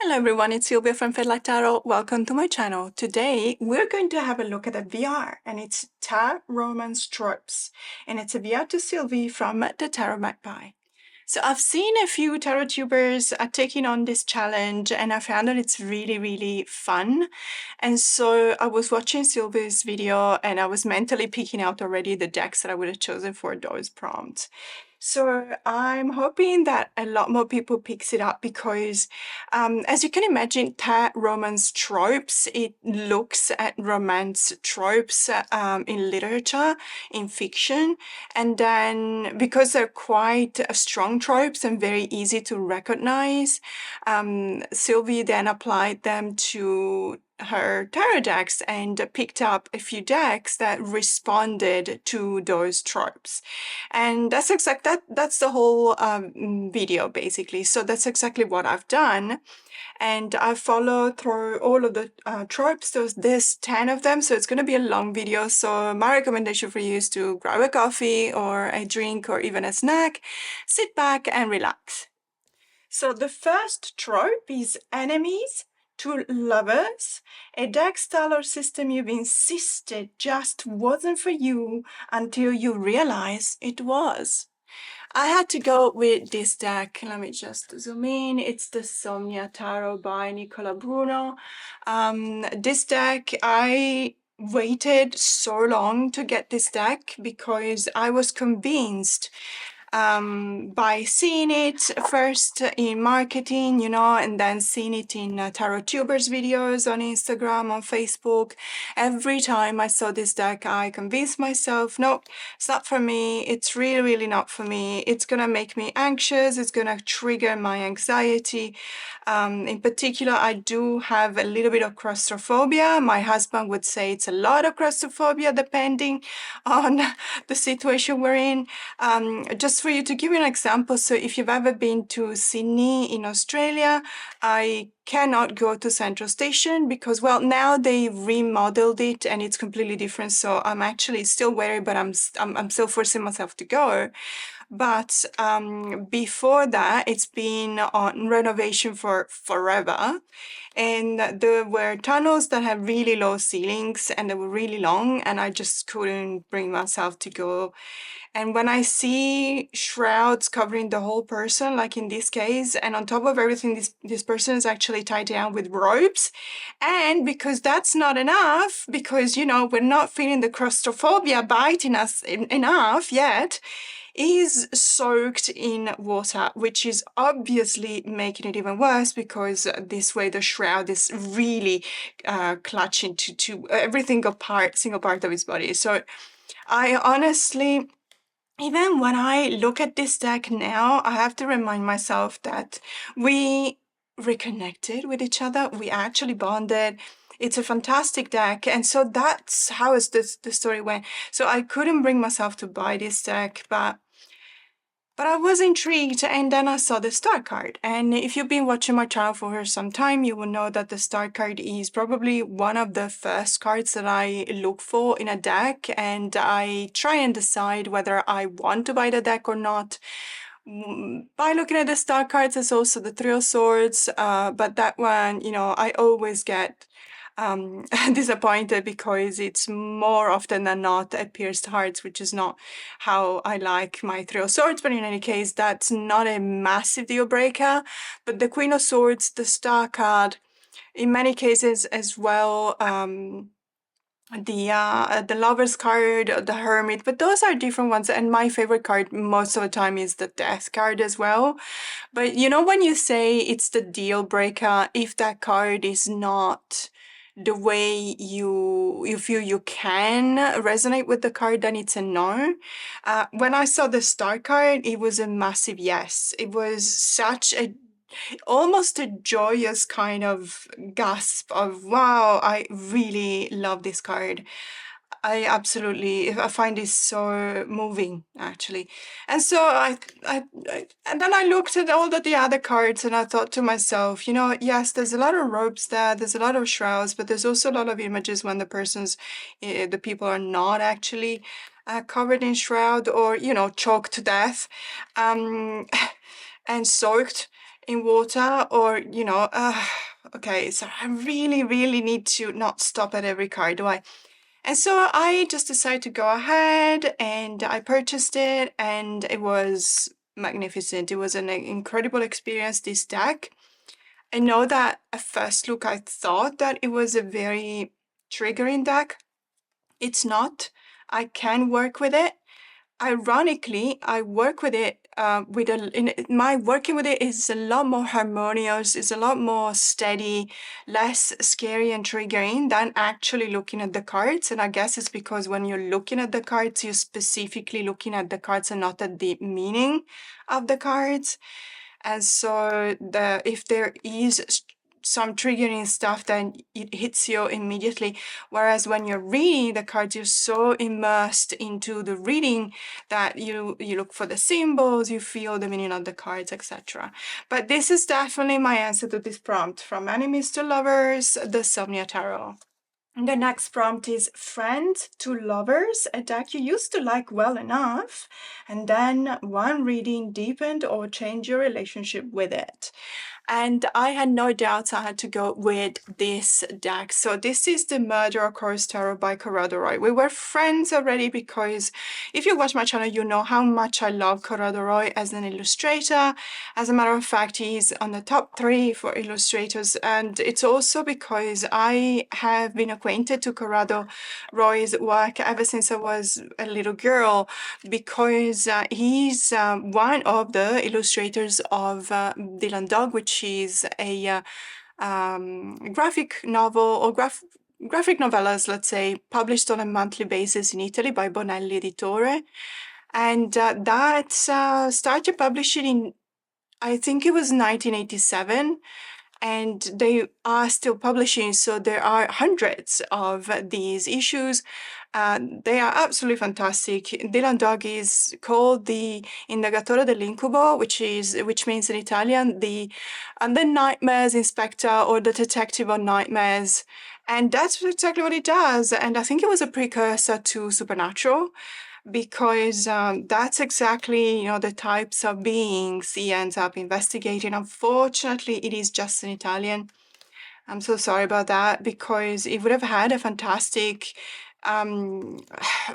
Hello everyone, it's Sylvia from Fedlight Tarot. Welcome to my channel. Today we're going to have a look at a VR and it's Tarot Romance Tropes, and it's a VR to Sylvie from the Tarot Magpie. So I've seen a few tarot tubers taking on this challenge and I found that it's really fun. And so I was watching Sylvie's video and I was mentally picking out already the decks that I would have chosen for those prompts. So I'm hoping that a lot more people picks it up because as you can imagine, Tarot Romance Tropes, it looks at romance tropes in literature, in fiction, and then because they're quite strong tropes and very easy to recognize, Sylvie then applied them to her tarot decks and picked up a few decks that responded to those tropes. And that's the whole video basically. So that's exactly what I've done. And I followed through all of the tropes. There's 10 of them, so it's going to be a long video. So my recommendation for you is to grab a coffee or a drink or even a snack, sit back and relax. So the first trope is enemies to lovers, a deck style or system you've insisted just wasn't for you until you realize it was. I had to go with this deck. Let me just zoom in. It's the Somnia Tarot by Nicola Bruno. This deck, I waited so long to get this deck because I was convinced by seeing it first in marketing, and then seeing it in tarot tubers videos on Instagram, on Facebook. Every time I saw this deck, I convinced myself, no, it's not for me. It's really not for me. It's gonna make me anxious. It's gonna trigger my anxiety. In particular, I do have a little bit of claustrophobia. My husband would say it's a lot of claustrophobia depending on the situation we're in. Just for you to give you an example, so if you've ever been to Sydney in Australia, I cannot go to Central Station because, well, now they remodeled it and it's completely different. So I'm actually still wary, but I'm still forcing myself to go. But before that, it's been on renovation for forever. And there were tunnels that had really low ceilings and they were really long, and I just couldn't bring myself to go. And when I see shrouds covering the whole person, like in this case, and on top of everything, this person is actually tied down with ropes. And because that's not enough, because, we're not feeling the claustrophobia biting us enough yet, is soaked in water, which is obviously making it even worse because this way the shroud is really clutching to every single part of his body. So I honestly, even when I look at this deck now, I have to remind myself that we reconnected with each other. We actually bonded. It's a fantastic deck. And so that's how the story went. So I couldn't bring myself to buy this deck, but I was intrigued, and then I saw the star card. And if you've been watching my channel for some time, you will know that the star card is probably one of the first cards that I look for in a deck, and I try and decide whether I want to buy the deck or not. By looking at the star cards, there's also the Three of Swords, but that one, I always get disappointed because it's more often than not a pierced hearts, which is not how I like my Three of Swords. But in any case, that's not a massive deal breaker. But the Queen of Swords, the star card, in many cases as well, the Lover's card, the Hermit, but those are different ones. And my favorite card most of the time is the Death card as well. But when you say it's the deal breaker, if that card is not the way you feel you can resonate with the card, then it's a no. When I saw the star card, it was a massive yes. It was such almost a joyous kind of gasp of, wow, I really love this card. I find this so moving, actually. And so and then I looked at all of the other cards and I thought to myself, yes, there's a lot of ropes there's a lot of shrouds, but there's also a lot of images when the people are not actually covered in shroud or, choked to death and soaked in water, or okay, so I really need to not stop at every card, do I? And so I just decided to go ahead and I purchased it, and it was magnificent. It was an incredible experience, this deck. I know that at first look I thought that it was a very triggering deck. It's not. I can work with it. Ironically, I work with it my working with it is a lot more harmonious, it's a lot more steady, less scary and triggering than actually looking at the cards. And I guess it's because when you're looking at the cards, you're specifically looking at the cards and not at the meaning of the cards. And so if there is some triggering stuff, then it hits you immediately. Whereas when you're reading the cards, you're so immersed into the reading that you look for the symbols, you feel the meaning of the cards, etc. But this is definitely my answer to this prompt from Enemies to Lovers, the Somnia Tarot. The next prompt is Friend to Lovers, a deck you used to like well enough, and then one reading deepened or changed your relationship with it. And I had no doubts I had to go with this deck. So this is the Murder Occurs Tarot by Corrado Roy. We were friends already because if you watch my channel, you know how much I love Corrado Roy as an illustrator. As a matter of fact, he's on the top 3 for illustrators. And it's also because I have been acquainted to Corrado Roy's work ever since I was a little girl, because he's one of the illustrators of Dylan Dog, which is a graphic novel or graphic novellas, let's say, published on a monthly basis in Italy by Bonelli Editore. And that started publishing in, I think it was 1987. And they are still publishing, so there are hundreds of these issues. They are absolutely fantastic. Dylan Dog is called the Indagatore dell'Incubo, which means in Italian the nightmares inspector or the detective on nightmares. And that's exactly what it does. And I think it was a precursor to Supernatural, because that's exactly the types of beings he ends up investigating. Unfortunately, it is just in Italian. I'm so sorry about that, because it would have had a fantastic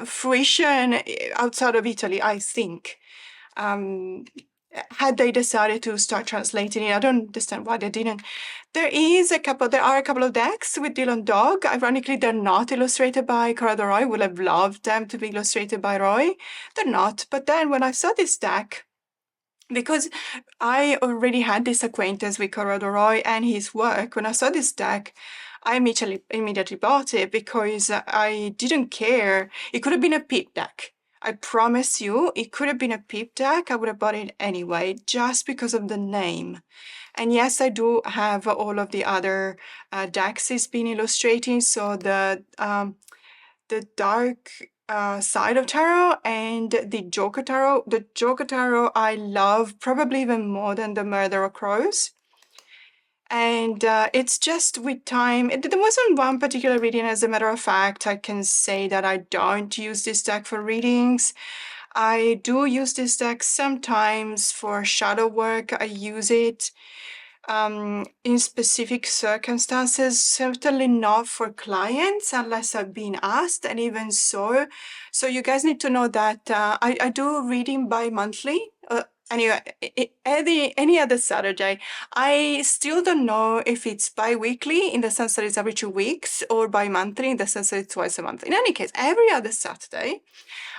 fruition outside of Italy, I think. Had they decided to start translating it. I don't understand why they didn't. There are a couple of decks with Dylan Dog. Ironically, they're not illustrated by Corrado Roy. Would have loved them to be illustrated by Roy. They're not. But then when I saw this deck, because I already had this acquaintance with Corrado Roy and his work, when I saw this deck, I immediately bought it because I didn't care. It could have been a peep deck. I promise you, it could have been a peep deck. I would have bought it anyway, just because of the name. And yes, I do have all of the other decks he's been illustrating. So the dark side of tarot and the Joker tarot. The Joker tarot I love probably even more than the Murder of Crows. And it's just with time. There wasn't one particular reading, as a matter of fact. I can say that I don't use this deck for readings. I do use this deck sometimes for shadow work. I use it in specific circumstances, certainly not for clients unless I've been asked, and even so. So you guys need to know that I do reading bi-monthly. Anyway, any other Saturday. I still don't know if it's bi-weekly in the sense that it's every 2 weeks, or bi-monthly in the sense that it's twice a month. In any case, every other Saturday,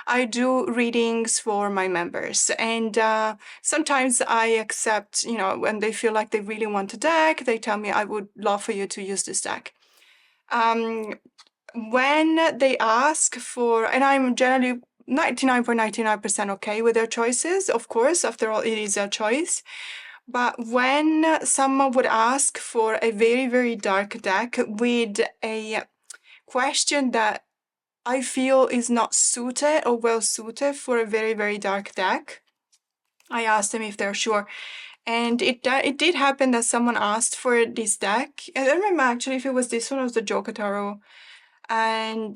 I do readings for my members, and sometimes I accept, when they feel like they really want a deck, they tell me, I would love for you to use this deck. When they ask for, and I'm generally 99.99% okay with their choices, of course, after all, it is their choice. But when someone would ask for a very, very dark deck with a question that I feel is not suited or well suited for a very, very dark deck, I asked them if they're sure. And it did happen that someone asked for this deck. I don't remember actually if it was this one or the Joker Tarot. I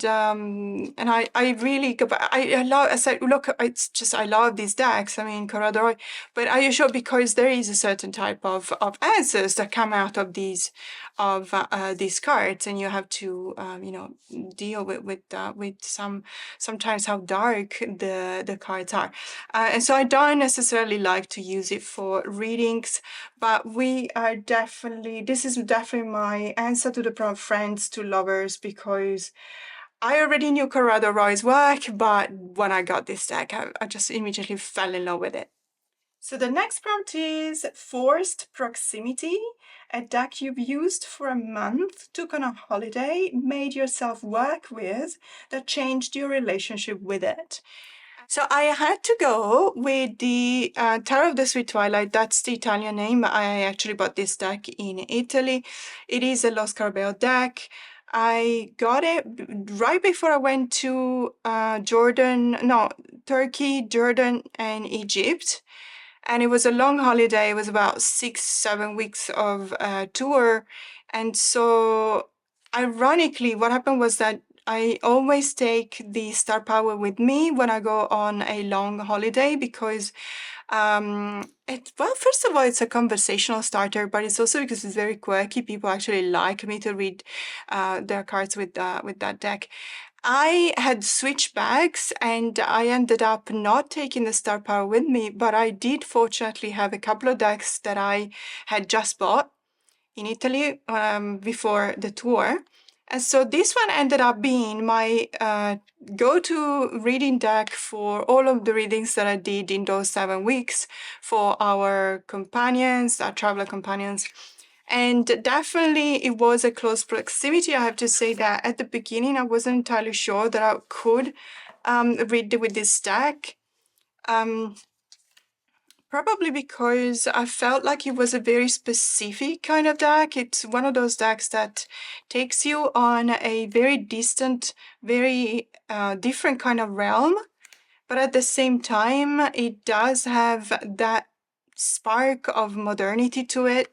really go back. I love. I said, look, it's just I love these decks. I mean, Corrador, but are you sure? Because there is a certain type of answers that come out of these cards, and you have to deal with sometimes how dark the cards are, and so I don't necessarily like to use it for readings. But we are definitely, this is definitely my answer to the problem friends to lovers, because I already knew Corrado Roy's work, but when I got this deck, I just immediately fell in love with it. So the next prompt is Forced Proximity, a deck you've used for a month, took on a holiday, made yourself work with, that changed your relationship with it. So I had to go with the Tarot of the Sweet Twilight. That's the Italian name. I actually bought this deck in Italy. It is a Lo Scarabeo deck. I got it right before I went to Turkey, Jordan, and Egypt. And it was a long holiday. It was about 6-7 weeks of tour. And so, ironically, what happened was that I always take the star power with me when I go on a long holiday, because well, first of all, it's a conversational starter, but it's also because it's very quirky. People actually like me to read their cards with that deck. I had switched bags and I ended up not taking the star power with me, but I did fortunately have a couple of decks that I had just bought in Italy before the tour. And so this one ended up being my go-to reading deck for all of the readings that I did in those 7 weeks for our companions, our traveler companions. And definitely it was a close proximity. I have to say that at the beginning, I wasn't entirely sure that I could read with this deck. Probably because I felt like it was a very specific kind of deck. It's one of those decks that takes you on a very distant, very different kind of realm. But at the same time, it does have that spark of modernity to it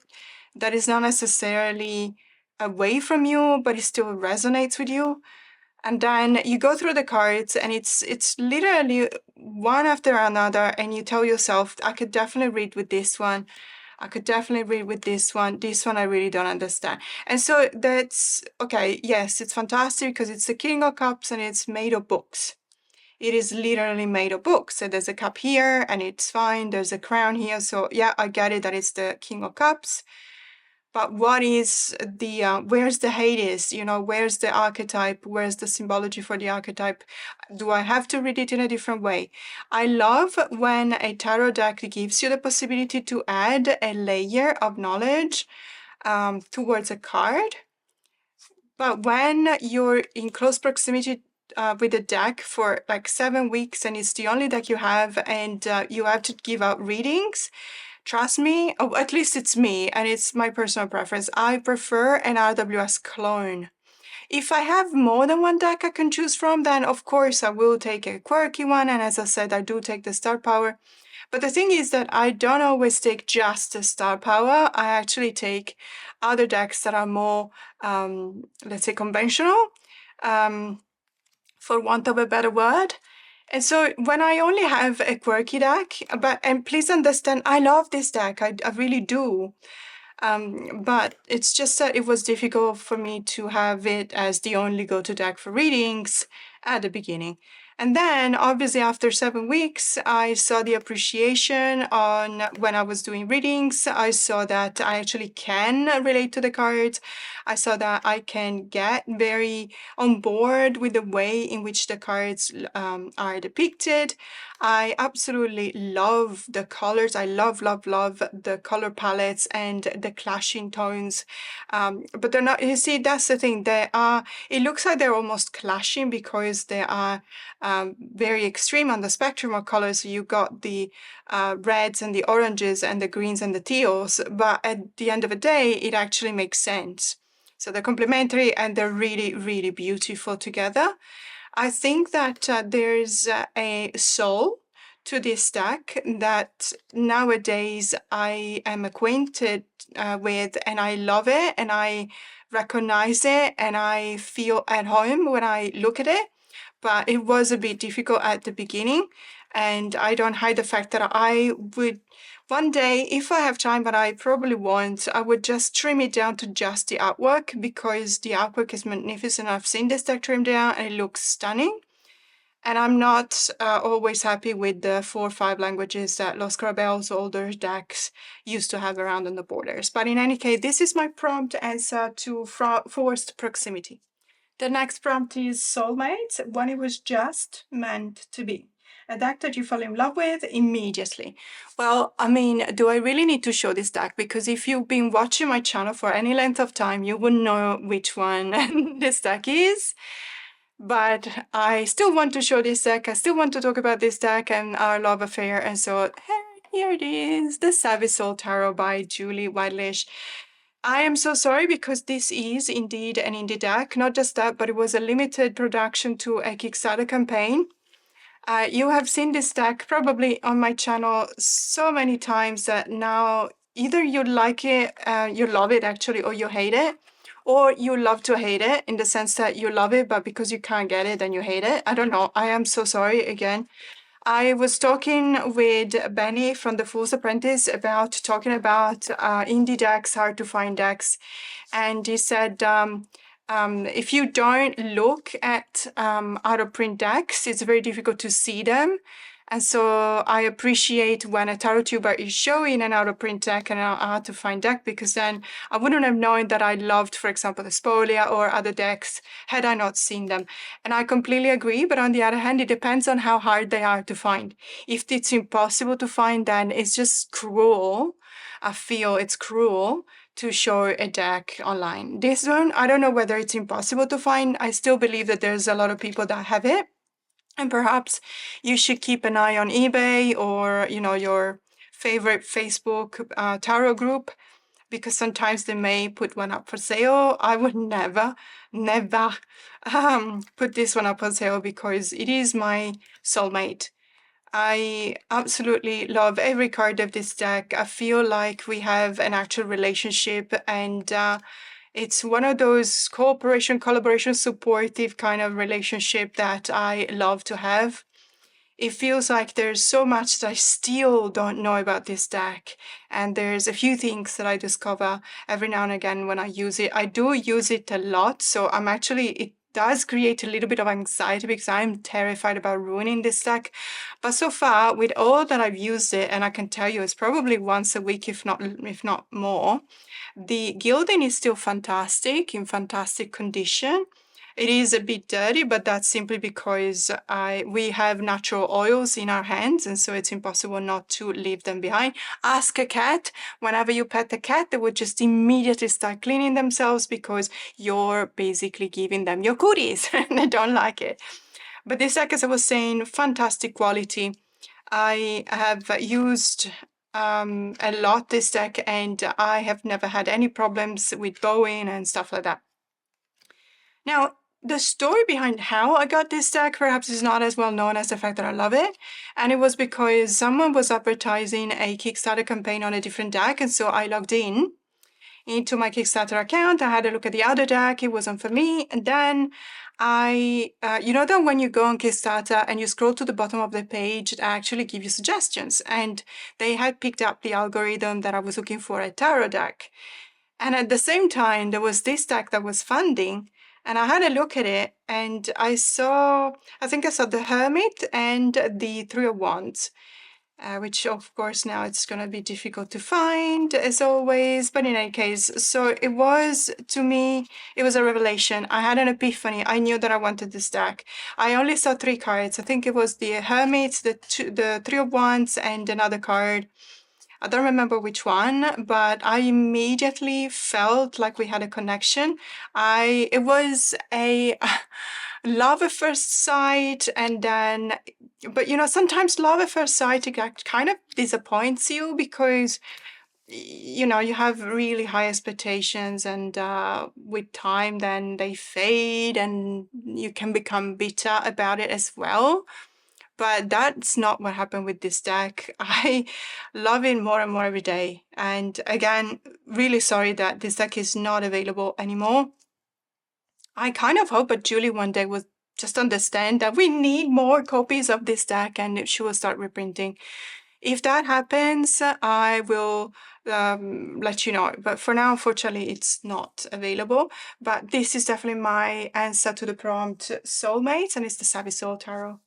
that is not necessarily away from you, but it still resonates with you. And then you go through the cards and it's literally one after another, and you tell yourself, I could definitely read with this one. I could definitely read with this one. This one I really don't understand. And so that's okay, yes, it's fantastic because it's the King of Cups and it's made of books. It is literally made of books. So there's a cup here and it's fine. There's a crown here. So yeah, I get it that it's the King of Cups. But what is the, where's the Hades? Where's the archetype? Where's the symbology for the archetype? Do I have to read it in a different way? I love when a tarot deck gives you the possibility to add a layer of knowledge towards a card. But when you're in close proximity with a deck for like 7 weeks and it's the only deck you have, and you have to give out readings, trust me, or at least it's me, and it's my personal preference, I prefer an RWS clone. If I have more than one deck I can choose from, then of course I will take a quirky one, and as I said, I do take the star power. But the thing is that I don't always take just the star power. I actually take other decks that are more, let's say, conventional, for want of a better word. And so when I only have a quirky deck, and please understand, I love this deck, I really do. But it's just that it was difficult for me to have it as the only go-to deck for readings at the beginning. And then, obviously, after 7 weeks, I saw the appreciation on when I was doing readings. I saw that I actually can relate to the cards. I saw that I can get very on board with the way in which the cards are depicted. I absolutely love the colors. I love, love, love the color palettes and the clashing tones. But they're not, you see, that's the thing. It looks like they're almost clashing because they are very extreme on the spectrum of colors. You got the reds and the oranges and the greens and the teals, but at the end of the day, it actually makes sense. So they're complementary and they're really, really beautiful together. I think that there's a soul to this deck that nowadays I am acquainted with, and I love it, and I recognize it and I feel at home when I look at it. But it was a bit difficult at the beginning. And I don't hide the fact that I would one day, if I have time, but I probably won't, I would just trim it down to just the artwork because the artwork is magnificent. I've seen this deck trimmed down and it looks stunning. And I'm not always happy with the 4 or 5 languages that Los Carabel's older decks used to have around on the borders. But in any case, this is my prompt answer to forced proximity. The next prompt is Soulmates, when it was just meant to be. A deck that you fell in love with immediately. Well, I mean, do I really need to show this deck? Because if you've been watching my channel for any length of time, you would know which one this deck is. But I still want to show this deck. I still want to talk about this deck and our love affair. And so, hey, here it is, the Savvy Soul Tarot by Julie Whitelish. I am so sorry because this is indeed an indie deck. Not just that, but it was a limited production to a Kickstarter campaign. You have seen this deck probably on my channel so many times that now either you like it, you love it actually, or you hate it, or you love to hate it in the sense that you love it, but because you can't get it, then you hate it. I don't know. I am so sorry again. I was talking with Benny from The Fool's Apprentice about talking about indie decks, hard to find decks. And he said, if you don't look at out of print decks, it's very difficult to see them. And so I appreciate when a tarot tuber is showing an out of print deck and a how to find deck, because then I wouldn't have known that I loved, for example, the Spolia or other decks had I not seen them. And I completely agree. But on the other hand, it depends on how hard they are to find. If it's impossible to find, then it's just cruel. I feel it's cruel to show a deck online. This one, I don't know whether it's impossible to find. I still believe that there's a lot of people that have it. And perhaps you should keep an eye on eBay or, you know, your favorite Facebook tarot group, because sometimes they may put one up for sale. I would never put this one up for sale because it is my soulmate. I absolutely love every card of this deck. I feel like we have an actual relationship, and it's one of those cooperation, collaboration, supportive kind of relationship that I love to have. It feels like there's so much that I still don't know about this deck. And there's a few things that I discover every now and again when I use it. I do use it a lot. So it does create a little bit of anxiety because I'm terrified about ruining this deck. But so far, with all that I've used it, and I can tell you it's probably once a week, if not more, the gilding is still fantastic, in fantastic condition. It is a bit dirty, but that's simply because we have natural oils in our hands, and so it's impossible not to leave them behind. Ask a cat. Whenever you pet the cat, they would just immediately start cleaning themselves because you're basically giving them your goodies and they don't like it. But this deck, as I was saying, fantastic quality. I have used a lot this deck, and I have never had any problems with bowing and stuff like that. Now, the story behind how I got this deck perhaps is not as well known as the fact that I love it. And it was because someone was advertising a Kickstarter campaign on a different deck. And so I logged into my Kickstarter account. I had a look at the other deck. It wasn't for me. And then you know that when you go on Kickstarter and you scroll to the bottom of the page, it actually gives you suggestions. And they had picked up the algorithm that I was looking for, a tarot deck. And at the same time, there was this deck that was funding. And I had a look at it, and I think I saw the Hermit and the Three of Wands, which of course now it's going to be difficult to find as always. But in any case, so it was, to me, it was a revelation. I had an epiphany. I knew that I wanted this deck. I only saw 3 cards. I think it was the Hermit, the Three of Wands, and another card. I don't remember which one, but I immediately felt like we had a connection. It was a love at first sight, and then, but you know, sometimes love at first sight kind of disappoints you because you know, you have really high expectations, and with time then they fade and you can become bitter about it as well. But that's not what happened with this deck. I love it more and more every day. And again, really sorry that this deck is not available anymore. I kind of hope that Julie one day will just understand that we need more copies of this deck and she will start reprinting. If that happens, I will let you know. But for now, unfortunately, it's not available. But this is definitely my answer to the prompt Soulmates, and it's the Savvy Soul Tarot.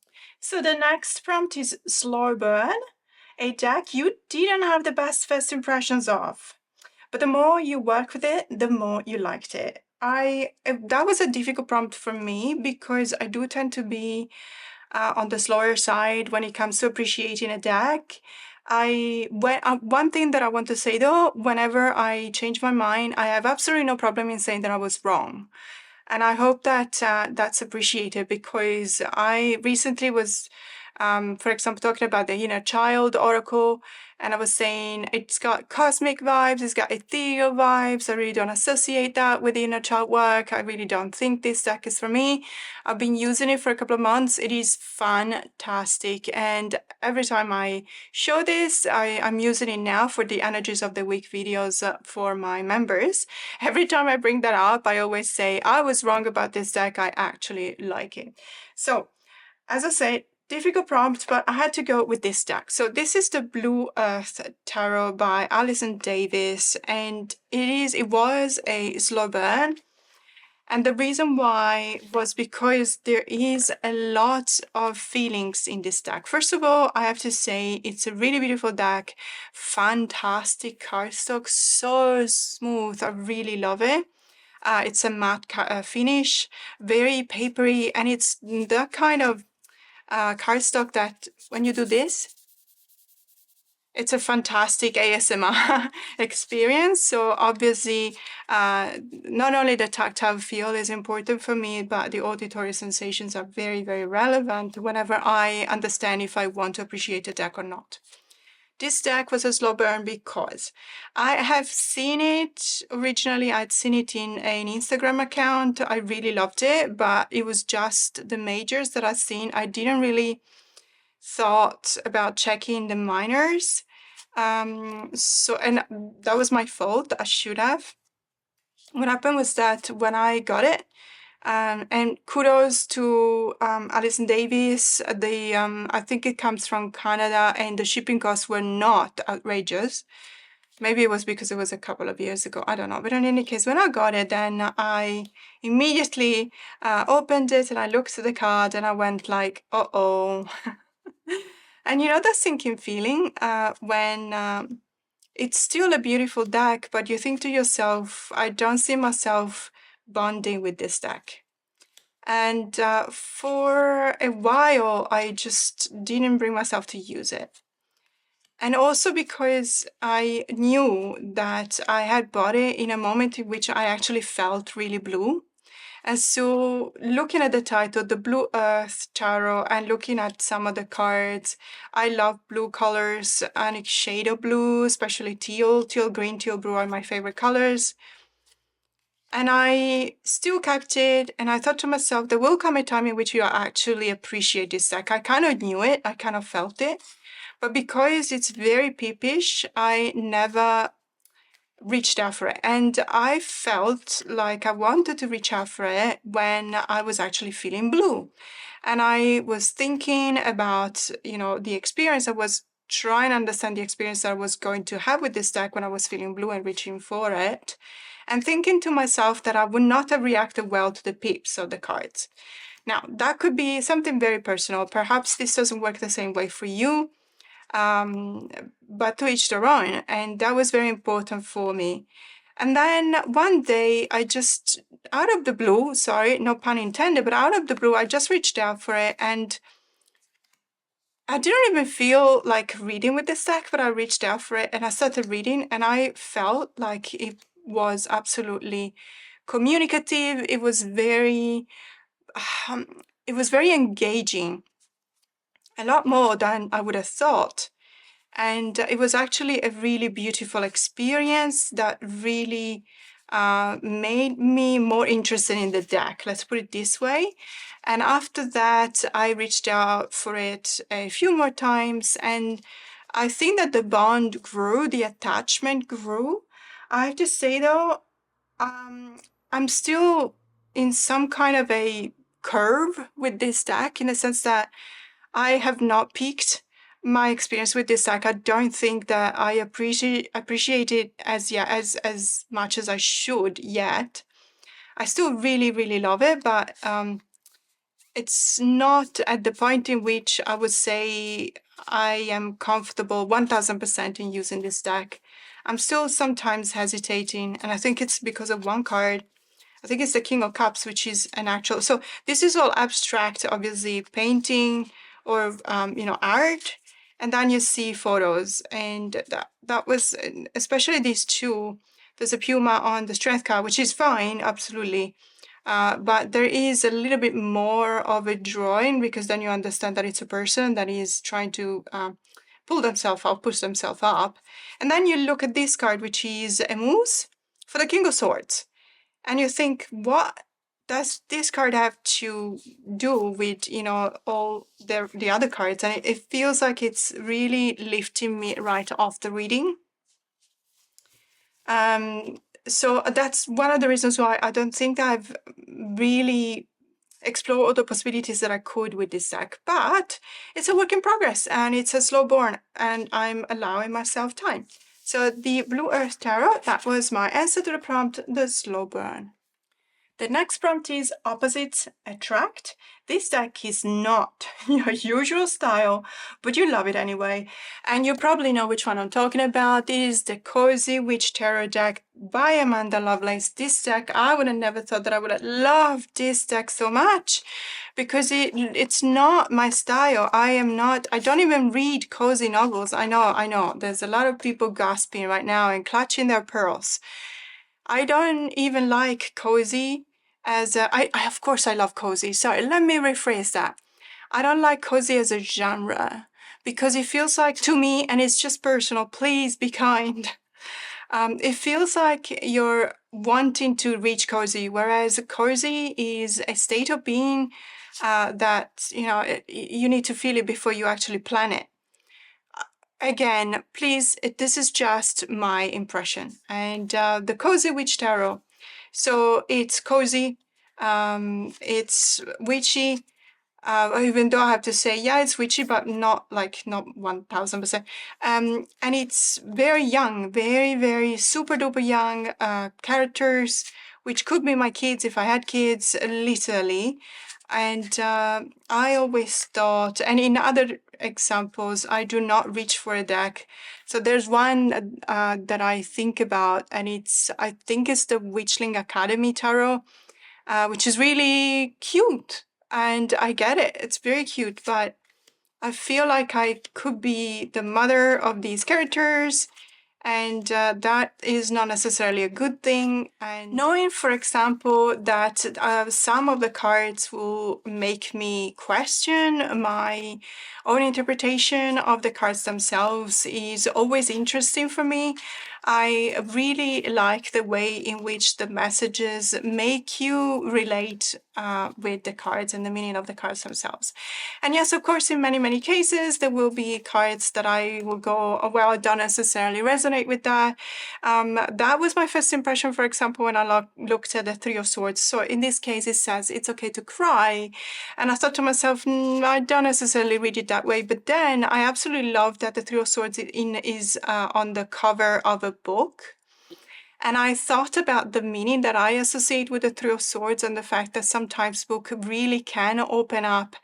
So the next prompt is Slow Burn, a deck you didn't have the best first impressions of. But the more you work with it, the more you liked it. That was a difficult prompt for me because I do tend to be on the slower side when it comes to appreciating a deck. One thing that I want to say though, whenever I change my mind, I have absolutely no problem in saying that I was wrong. And I hope that that's appreciated because I recently was, for example, talking about the inner child oracle, and I was saying it's got cosmic vibes, it's got ethereal vibes. I really don't associate that with the inner child work. I really don't think this deck is for me. I've been using it for a couple of months. It is fantastic. And every time I show this, I'm using it now for the Energies of the Week videos for my members. Every time I bring that up, I always say, I was wrong about this deck. I actually like it. So, as I said, difficult prompt, but I had to go with this deck. So this is the Blue Earth Tarot by Alison Davis, and it was a slow burn. And the reason why was because there is a lot of feelings in this deck. First of all, I have to say it's a really beautiful deck, fantastic cardstock, so smooth. I really love it. It's a matte finish, very papery, and it's that kind of cardstock that when you do this, it's a fantastic ASMR experience. So obviously, not only the tactile feel is important for me, but the auditory sensations are very, very relevant whenever I understand if I want to appreciate a deck or not. This deck was a slow burn because I have seen it originally. I'd seen it in an Instagram account. I really loved it, but it was just the majors that I'd seen. I didn't really thought about checking the minors. And that was my fault. I should have. What happened was that when I got it, and kudos to Alison Davis. I think it comes from Canada, and the shipping costs were not outrageous. Maybe it was because it was a couple of years ago. I don't know. But in any case, when I got it, then I immediately opened it and I looked at the card and I went like, uh-oh. And you know that sinking feeling when it's still a beautiful deck, but you think to yourself, I don't see myself bonding with this deck. And for a while, I just didn't bring myself to use it. And also because I knew that I had bought it in a moment in which I actually felt really blue. And so looking at the title, the Blue Earth Tarot, and looking at some of the cards, I love blue colors and a shade of blue, especially teal green, teal blue are my favorite colors. And I still kept it, and I thought to myself, there will come a time in which you actually appreciate this deck. I kind of knew it, I kind of felt it, but because it's very peepish, I never reached out for it. And I felt like I wanted to reach out for it when I was actually feeling blue. And I was thinking about, the experience. I was trying to understand the experience that I was going to have with this deck when I was feeling blue and reaching for it. And thinking to myself that I would not have reacted well to the peeps of the cards. Now, that could be something very personal. Perhaps this doesn't work the same way for you. But to each their own, and that was very important for me. And then one day I just, out of the blue, sorry, no pun intended, but out of the blue, I just reached out for it, and I didn't even feel like reading with this deck, but I reached out for it and I started reading, and I felt like it was absolutely communicative. It was very engaging, a lot more than I would have thought. And it was actually a really beautiful experience that really made me more interested in the deck, let's put it this way. And after that, I reached out for it a few more times, and I think that the bond grew, the attachment grew. I have to say though, I'm still in some kind of a curve with this deck, in the sense that I have not peaked my experience with this deck. I don't think that I appreciate it as much as I should yet. I still really love it, but it's not at the point in which I would say I am comfortable 1000% in using this deck. I'm still sometimes hesitating, and I think it's because of one card. I think it's the King of Cups, which is an actual. So this is all abstract, obviously, painting or art, and then you see photos, and that was, especially these two. There's a puma on the strength card, which is fine, absolutely. But there is a little bit more of a drawing, because then you understand that it's a person that is trying to pull themselves up, push themselves up. And then you look at this card, which is a moose for the King of Swords. And you think, what does this card have to do with, all the other cards? And it feels like it's really lifting me right off the reading. So that's one of the reasons why I don't think I've really explored all the possibilities that I could with this deck. But it's a work in progress, and it's a slow burn, and I'm allowing myself time. So the Blue Earth Tarot, that was my answer to the prompt, the slow burn. The next prompt is Opposites Attract. This deck is not your usual style, but you love it anyway. And you probably know which one I'm talking about. It is the Cozy Witch Tarot deck by Amanda Lovelace. This deck, I would have never thought that I would have loved this deck so much, because it's not my style. I don't even read cozy novels. I know. There's a lot of people gasping right now and clutching their pearls. I don't even like cozy as of course I love cozy. Sorry, let me rephrase that. I don't like cozy as a genre, because it feels like, to me, and it's just personal, please be kind. It feels like you're wanting to reach cozy, whereas cozy is a state of being that, you need to feel it before you actually plan it. Again, please, this is just my impression. And the Cozy Witch Tarot. So it's cozy, it's witchy, even though I have to say, yeah, it's witchy, but not 1000%. And it's very young, very super duper young characters, which could be my kids if I had kids, literally. And I always thought, and in other examples, I do not reach for a deck. So there's one that I think about, and I think it's the Witchling Academy Tarot, which is really cute. And I get it, it's very cute, but I feel like I could be the mother of these characters, and that is not necessarily a good thing. And knowing, for example, that some of the cards will make me question my own interpretation of the cards themselves is always interesting for me. I really like the way in which the messages make you relate with the cards and the meaning of the cards themselves. And yes, of course, in many cases, there will be cards that I will go, oh, well, I don't necessarily resonate with that. That was my first impression, for example, when I looked at the Three of Swords. So in this case, it says it's okay to cry. And I thought to myself, I don't necessarily read it that way. But then I absolutely love that the Three of Swords is on the cover of a book. And I thought about the meaning that I associate with the Three of Swords, and the fact that sometimes book really can open up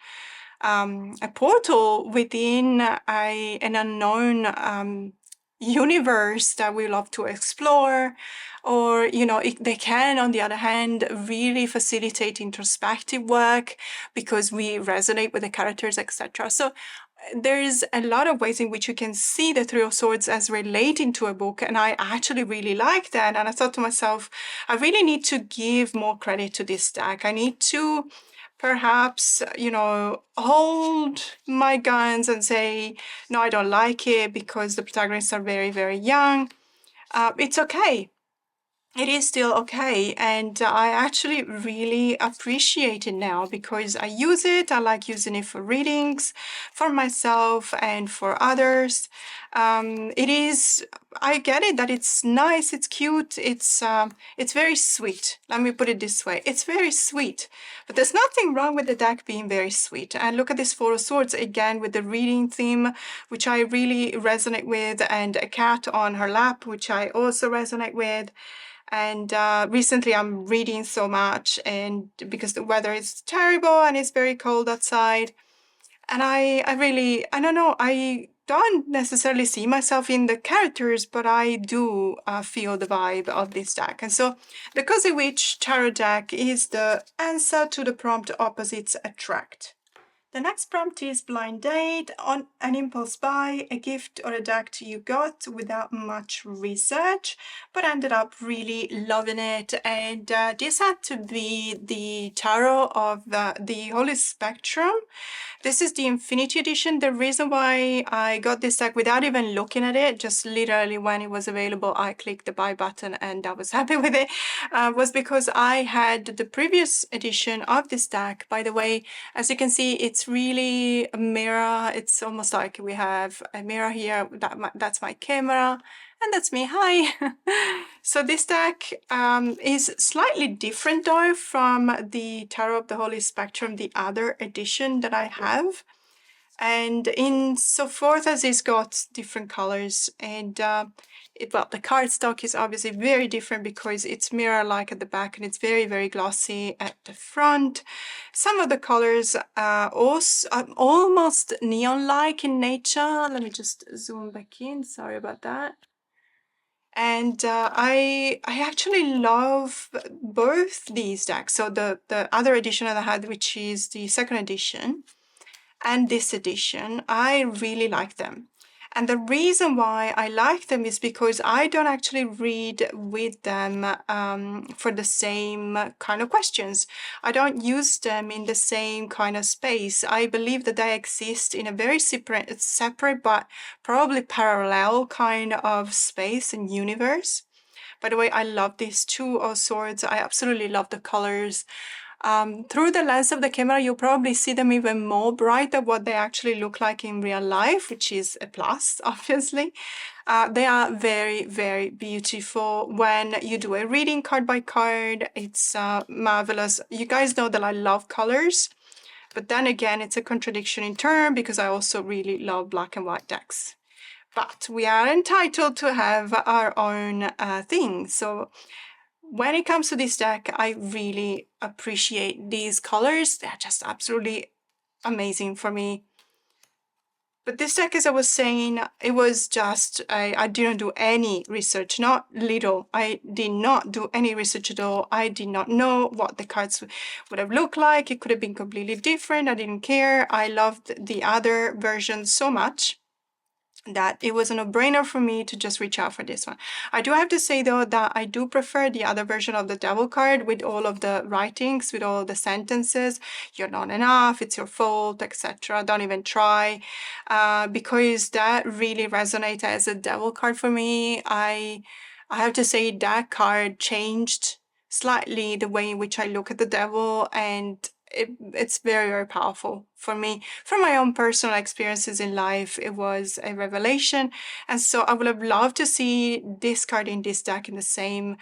a portal within an unknown universe that we love to explore. Or, they can, on the other hand, really facilitate introspective work because we resonate with the characters, etc. So there's a lot of ways in which you can see the Three of Swords as relating to a book, and I actually really like that. And I thought to myself, I really need to give more credit to this deck. I need to perhaps, hold my guns and say, no, I don't like it because the protagonists are very young. It's okay. it is still okay, and I actually really appreciate it now because I use it. I like using it for readings, for myself and for others. It is, I get it that it's nice, it's cute, it's very sweet. Let me put it this way, it's very sweet, but there's nothing wrong with the deck being very sweet. And look at this Four of Swords again with the reading theme, which I really resonate with, and a cat on her lap, which I also resonate with. And recently I'm reading so much, and because the weather is terrible and it's very cold outside, and I really, I don't know, I don't necessarily see myself in the characters, but I do feel the vibe of this deck. And so the Cozy Witch Tarot deck is the answer to the prompt Opposites Attract. The next prompt is blind date, on an impulse buy, a gift or a deck you got without much research, but ended up really loving it. And this had to be the tarot of the Holy Spectrum. This is the Infinity Edition. The reason why I got this deck without even looking at it, just literally when it was available, I clicked the buy button and I was happy with it, was because I had the previous edition of this deck. By the way, as you can see, it's really a mirror. It's almost like we have a mirror here. That's my camera. And that's me, hi! So this deck is slightly different though from the Tarot of the Holy Spectrum, the other edition that I have. And in so forth as it's got different colors, and well, the cardstock is obviously very different because it's mirror-like at the back and it's very, very glossy at the front. Some of the colors are also almost neon-like in nature. Let me just zoom back in, sorry about that. And I actually love both these decks. So the other edition that I had, which is the second edition, and this edition, I really like them. And the reason why I like them is because I don't actually read with them for the same kind of questions. I don't use them in the same kind of space. I believe that they exist in a very separate but probably parallel kind of space and universe. By the way, I love these Two of Swords. I absolutely love the colors. Through the lens of the camera, you'll probably see them even more bright than what they actually look like in real life, which is a plus, obviously. They are very, very beautiful. When you do a reading card by card, it's marvelous. You guys know that I love colors, but then again, it's a contradiction in term because I also really love black and white decks. But we are entitled to have our own thing. So when it comes to this deck, I really appreciate these colors. They're just absolutely amazing for me. But this deck, as I was saying, it was just, I didn't do any research, not little. I did not do any research at all. I did not know what the cards would have looked like. It could have been completely different. I didn't care. I loved the other version so much that it was a no-brainer for me to just reach out for this one. I do have to say though that I do prefer the other version of the Devil card with all of the writings, with all the sentences, you're not enough, it's your fault, etc. Don't even try, because that really resonates as a Devil card for me. I have to say that card changed slightly the way in which I look at the Devil, and it's very, very powerful for me. From my own personal experiences in life, it was a revelation. And so I would have loved to see this card in this deck in the same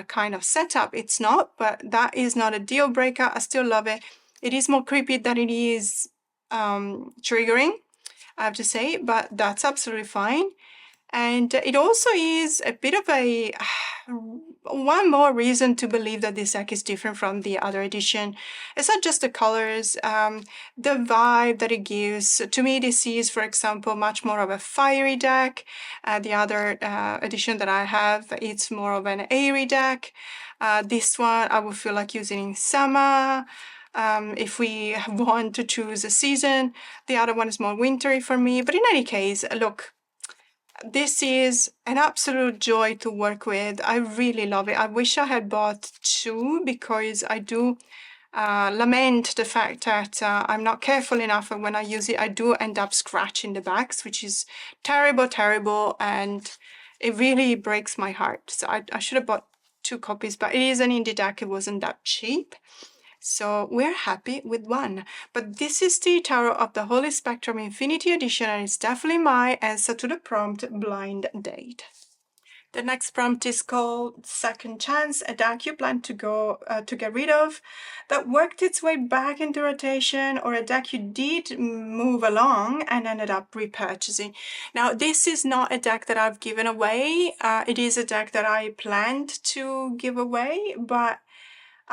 kind of setup. It's not, but that is not a deal breaker. I still love it. It is more creepy than it is triggering, I have to say, but that's absolutely fine. And it also is a bit of a one more reason to believe that this deck is different from the other edition. It's not just the colors, the vibe that it gives. To me, this is, for example, much more of a fiery deck. The other edition that I have, it's more of an airy deck. This one I would feel like using in summer. If we want to choose a season, the other one is more wintry for me. But in any case, look, this is an absolute joy to work with. I really love it. I wish I had bought two because I do lament the fact that I'm not careful enough, and when I use it, I do end up scratching the backs, which is terrible, terrible, and it really breaks my heart. So I should have bought 2 copies, but it is an indie deck. It wasn't that cheap. So we're happy with one. But this is the Tarot of the Holy Spectrum Infinity Edition, and it's definitely my answer to the prompt Blind Date. The next prompt is called Second Chance, a deck you plan to get rid of that worked its way back into rotation, or a deck you did move along and ended up repurchasing. Now, this is not a deck that I've given away. It is a deck that I planned to give away, but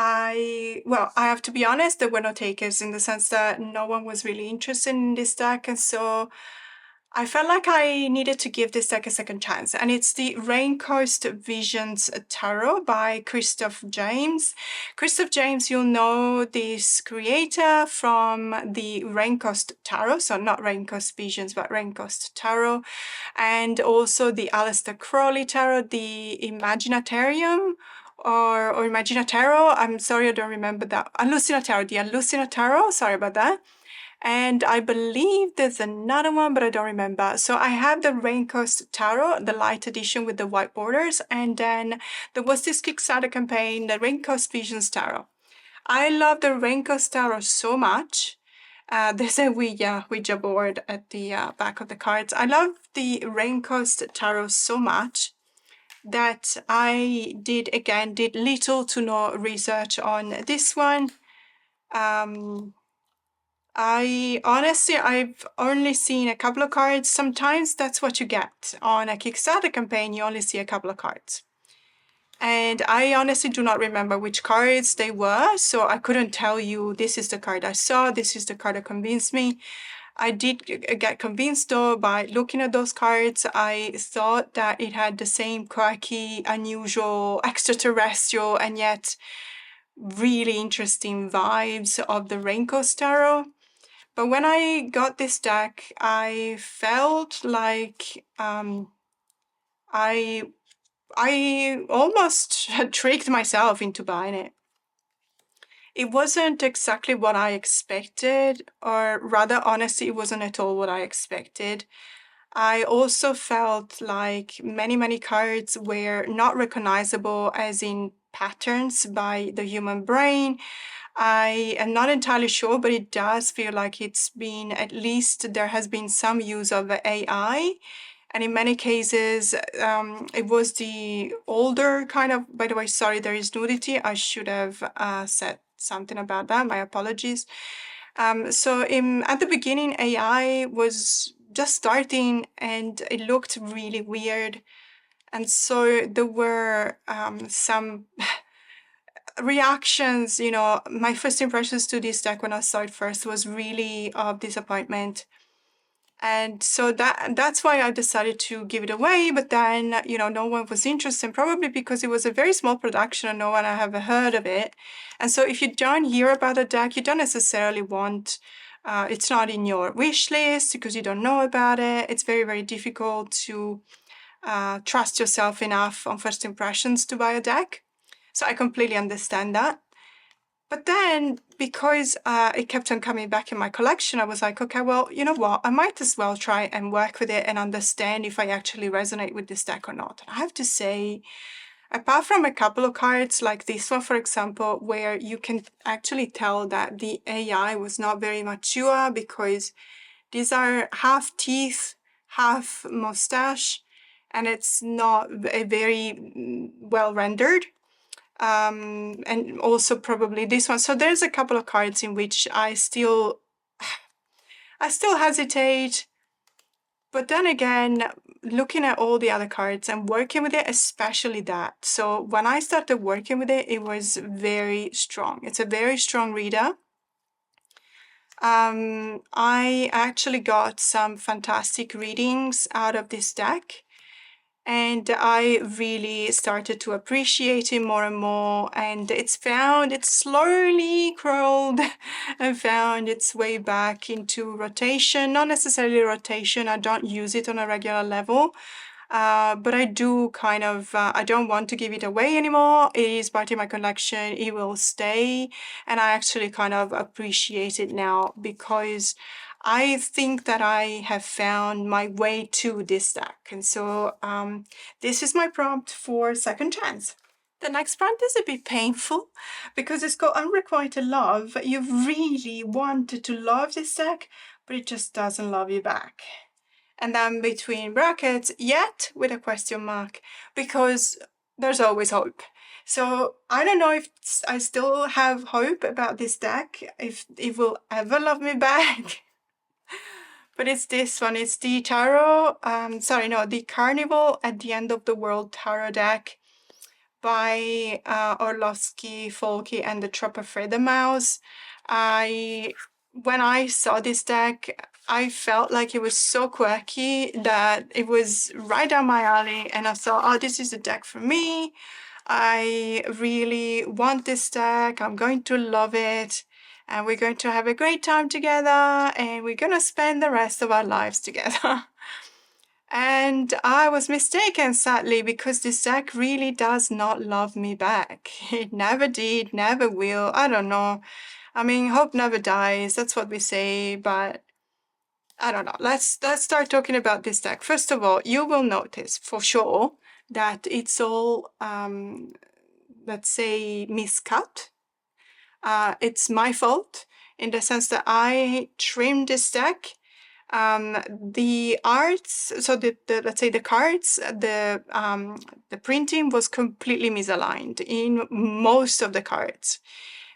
I have to be honest, there were no takers, in the sense that no one was really interested in this deck, and so I felt like I needed to give this deck a second chance. And it's the Raincoast Visions Tarot by Christoph James. Christoph James, you'll know this creator from the Raincoast Tarot, so not Raincoast Visions, but Raincoast Tarot, and also the Aleister Crowley Tarot, the Imaginatarium, or Imaginataro. I'm sorry, I don't remember that. Hallucinataro, the Hallucinataro, sorry about that. And I believe there's another one, but I don't remember. So I have the Raincoast Tarot, the light edition with the white borders, and then there was this Kickstarter campaign, the Raincoast Visions Tarot. I love the Raincoast Tarot so much. There's a Ouija board at the back of the cards. I love the Raincoast Tarot so much that I did little to no research on this one. I've only seen a couple of cards. Sometimes that's what you get. On a Kickstarter campaign, you only see a couple of cards. And I honestly do not remember which cards they were, so I couldn't tell you this is the card I saw, this is the card that convinced me. I did get convinced though by looking at those cards. I thought that it had the same quirky, unusual, extraterrestrial, and yet really interesting vibes of the Raincoast Tarot. But when I got this deck, I felt like I almost tricked myself into buying it. It wasn't exactly what I expected, or rather, honestly, it wasn't at all what I expected. I also felt like many cards were not recognizable as in patterns by the human brain. I am not entirely sure, but it does feel like it's been, at least there has been some use of AI. And in many cases, it was the older kind of, by the way, sorry, there is nudity. I should have said something about that. My apologies. So at the beginning, AI was just starting and it looked really weird. And so there were some reactions, my first impressions to this deck when I saw it first was really of disappointment. And so that's why I decided to give it away. But then, no one was interested, probably because it was a very small production and no one had ever heard of it. And so if you don't hear about a deck, you don't necessarily want, it's not in your wish list because you don't know about it. It's very difficult to trust yourself enough on first impressions to buy a deck. So I completely understand that. But then, because it kept on coming back in my collection, I was like, okay, well, you know what? I might as well try and work with it and understand if I actually resonate with this deck or not. And I have to say, apart from a couple of cards like this one, for example, where you can actually tell that the AI was not very mature because these are half teeth, half mustache, and it's not a very well rendered. And also probably this one. So there's a couple of cards in which I still hesitate. But then again, looking at all the other cards and working with it, especially that. So when I started working with it, it was very strong. It's a very strong reader. I actually got some fantastic readings out of this deck. And I really started to appreciate it more and more. And it's slowly crawled and found its way back into rotation. Not necessarily rotation, I don't use it on a regular level. But I do kind of, I don't want to give it away anymore. It is part of my collection, it will stay. And I actually kind of appreciate it now because I think that I have found my way to this deck. And so this is my prompt for Second Chance. The next prompt is a bit painful because it's got Unrequited Love. You really wanted to love this deck, but it just doesn't love you back. And then between brackets, yet with a question mark, because there's always hope. So I don't know if I still have hope about this deck, if it will ever love me back. But it's this one, it's the the Carnival at the End of the World tarot deck by Orlovsky, Folky, and the Trope of Mouse. When I saw this deck, I felt like it was so quirky that it was right down my alley, and I thought, oh, this is a deck for me. I really want this deck. I'm going to love it, and we're going to have a great time together, and we're going to spend the rest of our lives together. And I was mistaken, sadly, because this deck really does not love me back. It never did, never will. I don't know. I mean, hope never dies. That's what we say, but I don't know. Let's start talking about this deck. First of all, you will notice for sure that it's all, let's say, miscut. It's my fault in the sense that I trimmed this deck. The arts, so let's say the cards, the printing was completely misaligned in most of the cards.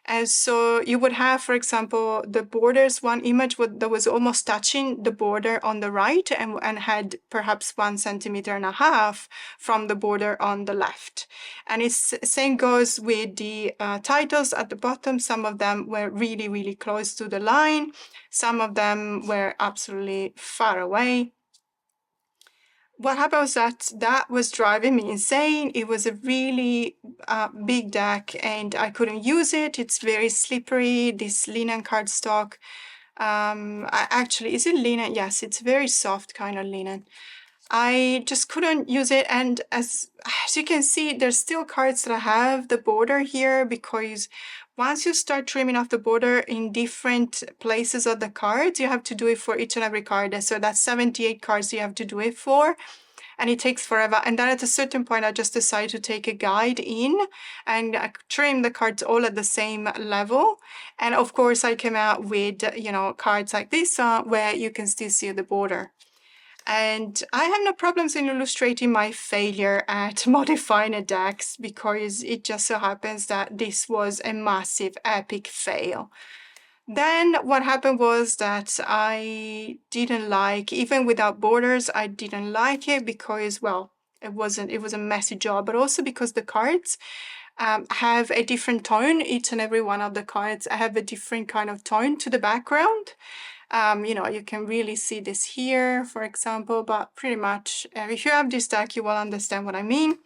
And so you would have, for example, the borders, one image that was almost touching the border on the right and had perhaps 1.5 centimeters from the border on the left. And it's same goes with the titles at the bottom. Some of them were really, really close to the line. Some of them were absolutely far away. What happened was that was driving me insane. It was a really big deck and I couldn't use it. It's very slippery, this linen cardstock. Actually, is it linen? Yes, it's very soft kind of linen. I just couldn't use it, and as you can see, there's still cards that I have the border here, because once you start trimming off the border in different places of the cards, you have to do it for each and every card. So that's 78 cards you have to do it for, and it takes forever. And then at a certain point, I just decided to take a guide in and trim the cards all at the same level. And of course, I came out with, cards like this where you can still see the border. And I have no problems in illustrating my failure at modifying a deck, because it just so happens that this was a massive, epic fail. Then what happened was that I didn't like, even without borders, I didn't like it because, well, it was a messy job, but also because the cards have a different tone. Each and every one of the cards have a different kind of tone to the background. You can really see this here, for example, but pretty much if you have this deck, you will understand what I mean.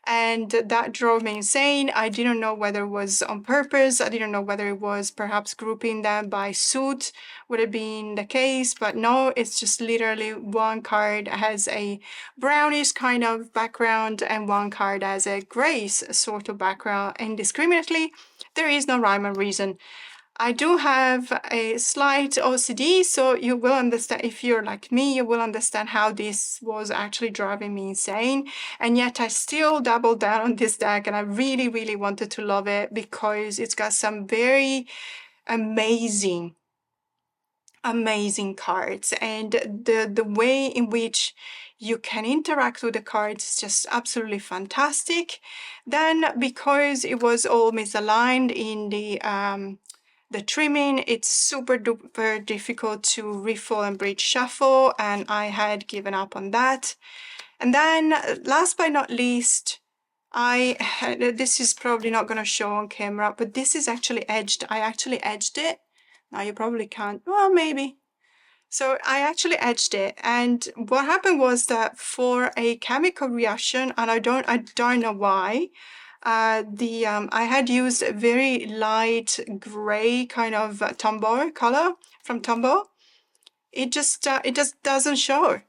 And that drove me insane. I didn't know whether it was on purpose. I didn't know whether it was perhaps grouping them by suit would have been the case, but no, it's just literally one card has a brownish kind of background and one card has a grayish sort of background indiscriminately. There is no rhyme or reason. I do have a slight OCD, so you will understand, if you're like me, you will understand how this was actually driving me insane. And yet I still doubled down on this deck, and I really, really wanted to love it because it's got some very amazing cards, and the way in which you can interact with the cards is just absolutely fantastic. Then, because it was all misaligned in the trimming, it's super duper difficult to refold and bridge shuffle, and I had given up on that. And then last but not least, this is probably not going to show on camera, but this is actually edged. I actually edged it. Now you probably can't, well, maybe. So I actually edged it, and what happened was that for a chemical reaction, and I don't know why, I had used a very light gray kind of Tombow color from Tombow. It just doesn't show.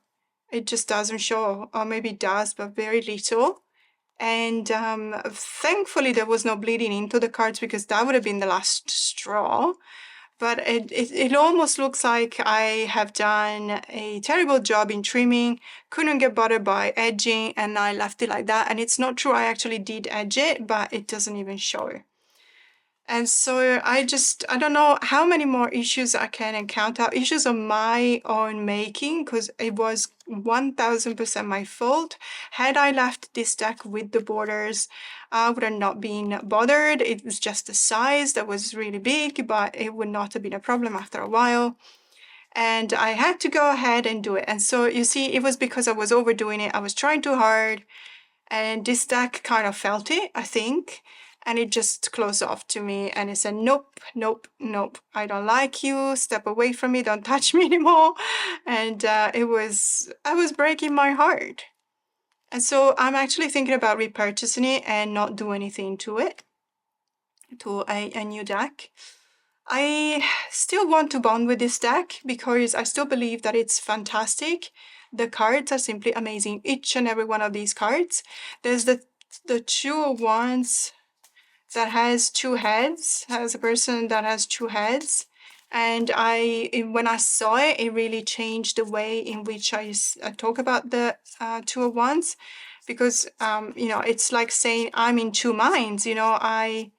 It just doesn't show, or maybe it does, but very little. And thankfully there was no bleeding into the cards, because that would have been the last straw. but it almost looks like I have done a terrible job in trimming, couldn't get bothered by edging, and I left it like that. And it's not true, I actually did edge it, but it doesn't even show. And so I don't know how many more issues I can encounter, issues of my own making, because it was 1000% my fault. Had I left this deck with the borders, I would have not been bothered. It was just the size that was really big, but it would not have been a problem after a while. And I had to go ahead and do it. And so you see, it was because I was overdoing it. I was trying too hard. And this deck kind of felt it, I think, and it just closed off to me and it said, nope, nope, nope, I don't like you, step away from me, don't touch me anymore. And I was breaking my heart. And so I'm actually thinking about repurchasing it and not do anything to it, to a new deck. I still want to bond with this deck because I still believe that it's fantastic. The cards are simply amazing, each and every one of these cards. There's the two of wands that has two heads, has a person that has two heads. And when I saw it, it really changed the way in which I talk about the two of wands, because you know, it's like saying I'm in two minds. You know, I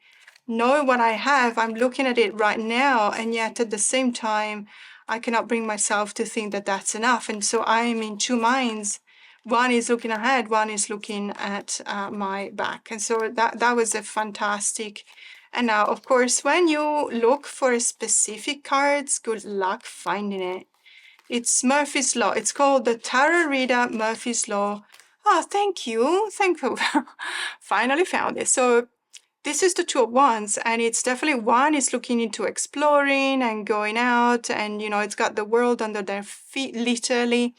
know what I have, I'm looking at it right now, and yet at the same time, I cannot bring myself to think that that's enough. And so I am in two minds. One is looking ahead, one is looking at my back. And so that was a fantastic. And now, of course, when you look for specific cards, good luck finding it. It's Murphy's Law. It's called the Tarot Reader Murphy's Law. Oh, thank you. Thank you. Finally found it. So this is the two of wands, and it's definitely one is looking into exploring and going out, and you know, it's got the world under their feet, literally.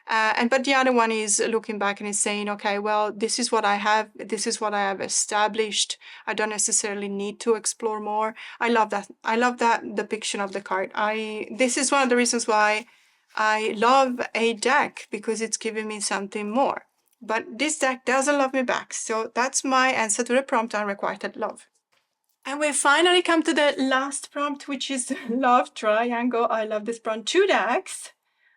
But the other one is looking back and is saying, okay, well, this is what I have, this is what I have established. I don't necessarily need to explore more. I love that. I love that depiction of the card. This is one of the reasons why I love a deck, because it's giving me something more. But this deck doesn't love me back. So that's my answer to the prompt, Unrequited Love. And we finally come to the last prompt, which is Love Triangle. I love this prompt. Two decks.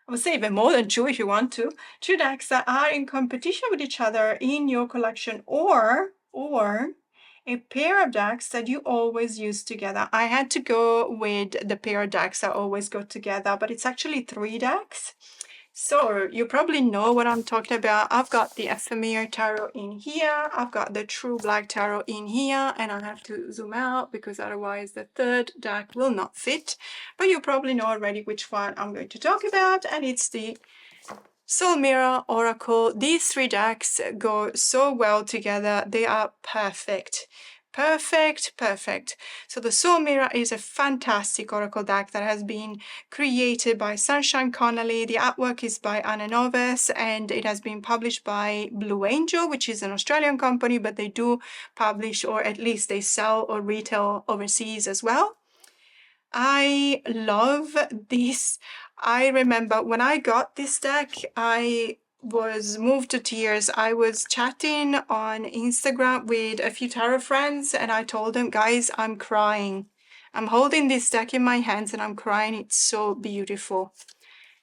I would say even more than two if you want to. Two decks that are in competition with each other in your collection, or a pair of decks that you always use together. I had to go with the pair of decks that always go together, but it's actually three decks. So you probably know what I'm talking about. I've got the Ephemer Tarot in here. I've got the True Black Tarot in here, and I have to zoom out because otherwise the third deck will not fit. But you probably know already which one I'm going to talk about, and it's the Soul Mirror Oracle. These three decks go so well together. They are perfect. Perfect, perfect. So the Soul Mirror is a fantastic oracle deck that has been created by Sunshine Connolly. The artwork is by Anna Noves, and it has been published by Blue Angel, which is an Australian company, but they do publish, or at least they sell or retail overseas as well. I love this. I remember when I got this deck, I was moved to tears. I was chatting on Instagram with a few tarot friends, and I told them, guys, I'm crying. I'm holding this deck in my hands and I'm crying. It's so beautiful.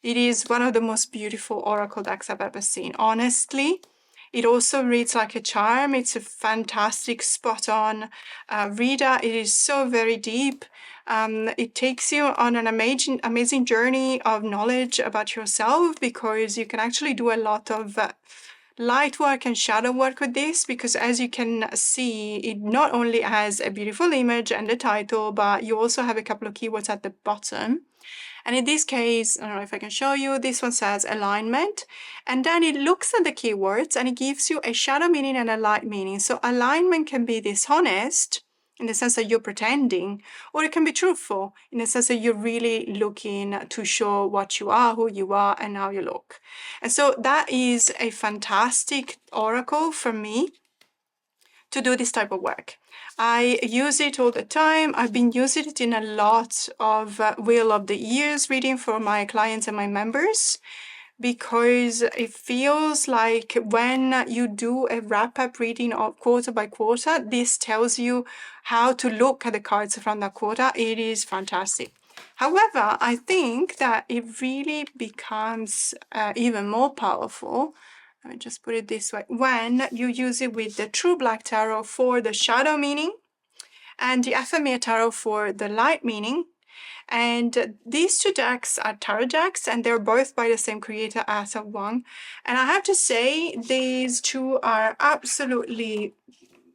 It is one of the most beautiful oracle decks I've ever seen, honestly. It also reads like a charm. It's a fantastic, spot-on reader. It is so very deep. It takes you on an amazing journey of knowledge about yourself, because you can actually do a lot of light work and shadow work with this, because as you can see, it not only has a beautiful image and the title, but you also have a couple of keywords at the bottom. And in this case, I don't know if I can show you, this one says alignment, and then it looks at the keywords and it gives you a shadow meaning and a light meaning. So alignment can be dishonest in the sense that you're pretending, or it can be truthful in the sense that you're really looking to show what you are, who you are, and how you look. And so that is a fantastic oracle for me to do this type of work. I use it all the time. I've been using it in a lot of Wheel of the Years reading for my clients and my members, because it feels like when you do a wrap-up reading of quarter by quarter, this tells you how to look at the cards from that quarter. It is fantastic. However, I think that it really becomes even more powerful. Let me just put it this way. When you use it with the True Black Tarot for the shadow meaning and the Ephemera Tarot for the light meaning. And these two decks are tarot decks, and they're both by the same creator, Arthur Wong. And I have to say, these two are absolutely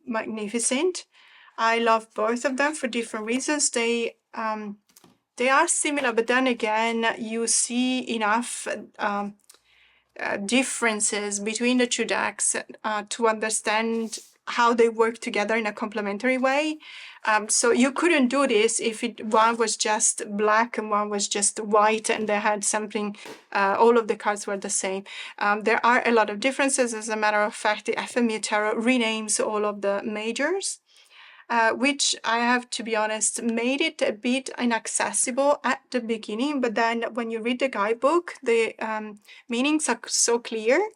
magnificent. I love both of them for different reasons. They are similar, but then again, you see enough differences between the two decks to understand how they work together in a complementary way. So you couldn't do this if one was just black and one was just white and they had something, all of the cards were the same. There are a lot of differences. As a matter of fact, the FME Tarot renames all of the majors. Which I have to be honest, made it a bit inaccessible at the beginning, but then when you read the guidebook, the meanings are so clear.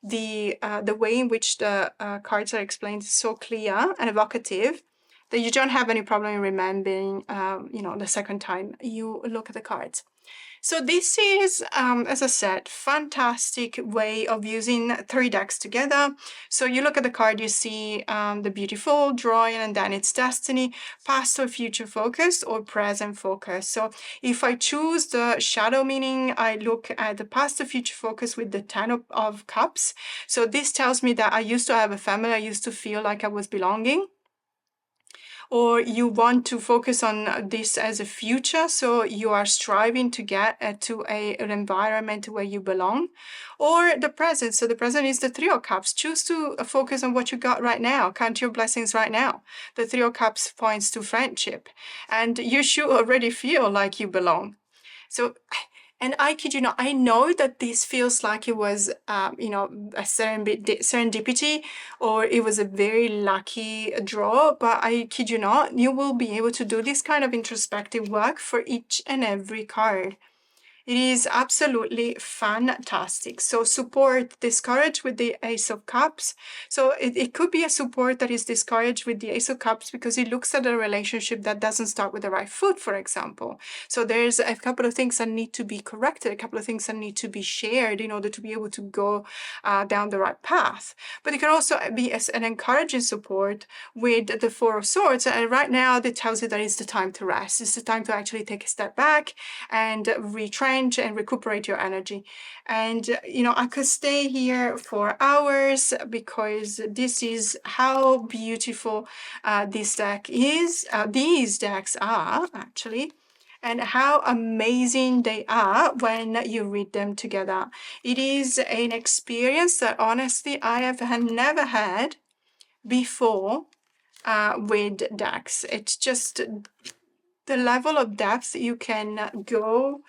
The way in which the cards are explained is so clear and evocative that you don't have any problem in remembering, the second time you look at the cards. So this is, as I said, fantastic way of using 3 decks together. So you look at the card, you see the beautiful drawing, and then it's destiny, past or future focus, or present focus. So if I choose the shadow meaning, I look at the past or future focus with the 10 of cups. So this tells me that I used to have a family, I used to feel like I was belonging. Or you want to focus on this as a future, so you are striving to get to an environment where you belong. Or the present, so the present is the 3 of Cups. Choose to focus on what you got right now, count your blessings right now. The 3 of Cups points to friendship, and you should already feel like you belong. So, and I kid you not, I know that this feels like it was, a serendipity, or it was a very lucky draw, but I kid you not, you will be able to do this kind of introspective work for each and every card. It is absolutely fantastic. So support discouraged with the Ace of Cups. So it could be a support that is discouraged with the Ace of Cups because it looks at a relationship that doesn't start with the right foot, for example. So there's a couple of things that need to be corrected, a couple of things that need to be shared in order to be able to go down the right path. But it can also be an encouraging support with the Four of Swords. And right now it tells you that it's the time to rest. It's the time to actually take a step back and retrain and recuperate your energy. And I could stay here for hours because this is how beautiful this deck is. These decks are actually, and how amazing they are when you read them together. It is an experience that honestly I have never had before with decks. It's just the level of depth you can go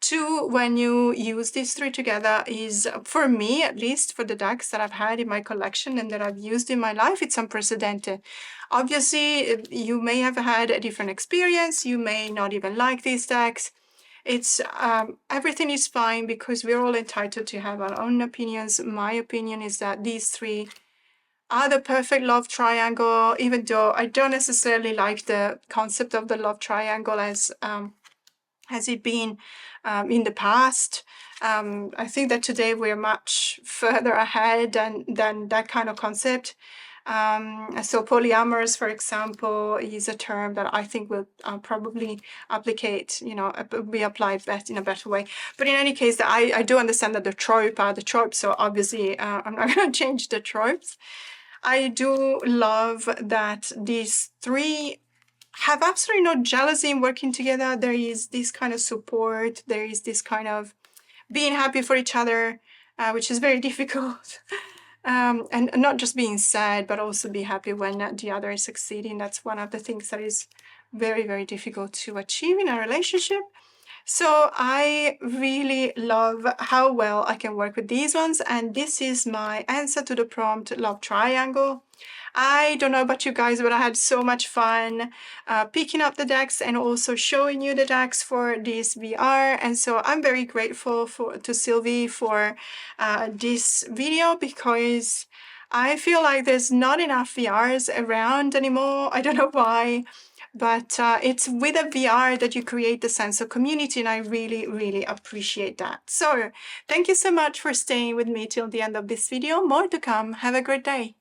to when you use these 3 together is, for me at least, for the decks that I've had in my collection and that I've used in my life, it's unprecedented. Obviously, you may have had a different experience, you may not even like these decks. It's everything is fine because we're all entitled to have our own opinions. My opinion is that these 3 are the perfect love triangle, even though I don't necessarily like the concept of the love triangle as has it been in the past. I think that today we're much further ahead than that kind of concept. So polyamorous, for example, is a term that I think will probably be applied best in a better way. But in any case, I do understand that the trope are the tropes, so obviously I'm not going to change the tropes. I do love that these 3 have absolutely no jealousy in working together. There is this kind of support. There is this kind of being happy for each other, which is very difficult. And not just being sad, but also be happy when the other is succeeding. That's one of the things that is very, very difficult to achieve in a relationship. So I really love how well I can work with these ones. And this is my answer to the prompt love triangle. I don't know about you guys, but I had so much fun picking up the decks and also showing you the decks for this VR. And so I'm very grateful to Sylvie for this video because I feel like there's not enough VRs around anymore. I don't know why. But it's with a VR that you create the sense of community, and I really, really appreciate that. So thank you so much for staying with me till the end of this video. More to come. Have a great day.